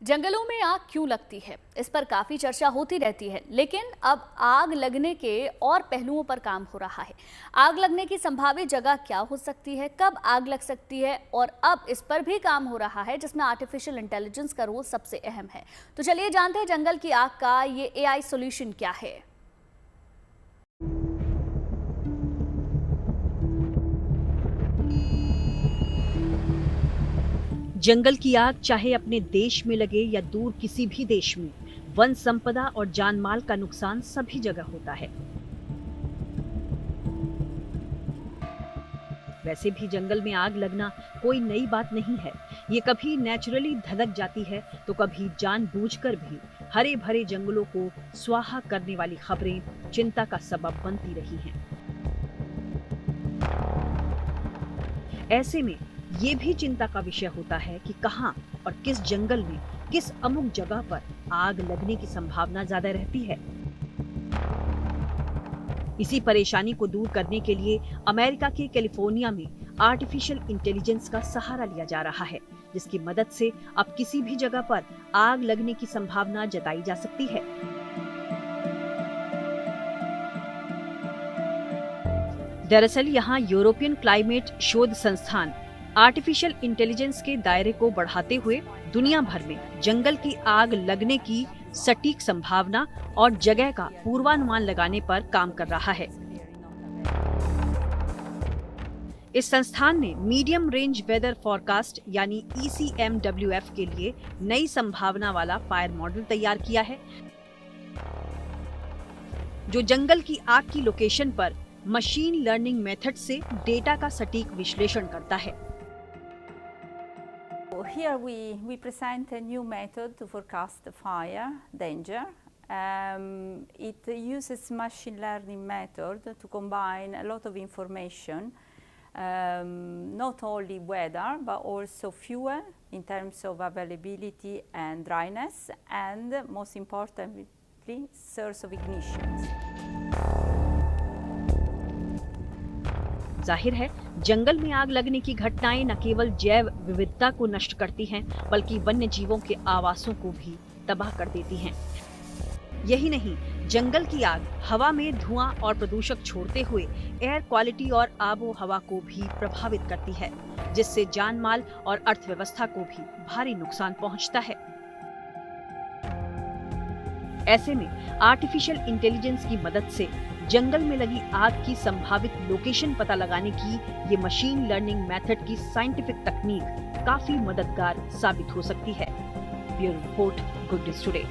जंगलों में आग क्यों लगती है, इस पर काफी चर्चा होती रहती है। लेकिन अब आग लगने के और पहलुओं पर काम हो रहा है। आग लगने की संभावित जगह क्या हो सकती है, कब आग लग सकती है, और अब इस पर भी काम हो रहा है जिसमें आर्टिफिशियल इंटेलिजेंस का रोल सबसे अहम है। तो चलिए जानते हैं जंगल की आग का ये AI सॉल्यूशन क्या है। जंगल की आग चाहे अपने देश में लगे या दूर किसी भी देश में, वन संपदा और जानमाल का नुकसान सभी जगह होता है। वैसे भी जंगल में आग लगना कोई नई बात नहीं है। ये कभी नेचुरली धधक जाती है तो कभी जानबूझकर भी हरे भरे जंगलों को स्वाहा करने वाली खबरें चिंता का सबब बनती रही हैं। ऐसे में ये भी चिंता का विषय होता है कि कहां और किस जंगल में किस अमुक जगह पर आग लगने की संभावना ज्यादा रहती है। इसी परेशानी को दूर करने के लिए अमेरिका के कैलिफोर्निया में आर्टिफिशियल इंटेलिजेंस का सहारा लिया जा रहा है, जिसकी मदद से अब किसी भी जगह पर आग लगने की संभावना जताई जा सकती है। दरअसल यहाँ यूरोपियन क्लाइमेट शोध संस्थान आर्टिफिशियल इंटेलिजेंस के दायरे को बढ़ाते हुए दुनिया भर में जंगल की आग लगने की सटीक संभावना और जगह का पूर्वानुमान लगाने पर काम कर रहा है। इस संस्थान ने मीडियम रेंज वेदर फॉरकास्ट यानी ECMWF के लिए नई संभावना वाला फायर मॉडल तैयार किया है, जो जंगल की आग की लोकेशन पर मशीन लर्निंग मेथड से डेटा का सटीक विश्लेषण करता है। Here we present a new method to forecast the fire danger. It uses machine learning method to combine a lot of information, not only weather but also fuel in terms of availability and dryness, and most importantly source of ignition. जाहिर है जंगल में आग लगने की घटनाएं न केवल जैव विविधता को नष्ट करती हैं, बल्कि वन्य जीवों के आवासों को भी तबाह कर देती हैं। यही नहीं, जंगल की आग हवा में धुआं और प्रदूषक छोड़ते हुए एयर क्वालिटी और आबो हवा को भी प्रभावित करती है, जिससे जानमाल और अर्थव्यवस्था को भी भारी नुकसान पहुंचता है। ऐसे में आर्टिफिशियल इंटेलिजेंस की मदद से जंगल में लगी आग की संभावित लोकेशन पता लगाने की ये मशीन लर्निंग मेथड की साइंटिफिक तकनीक काफी मददगार साबित हो सकती है। Bureau report, good news today.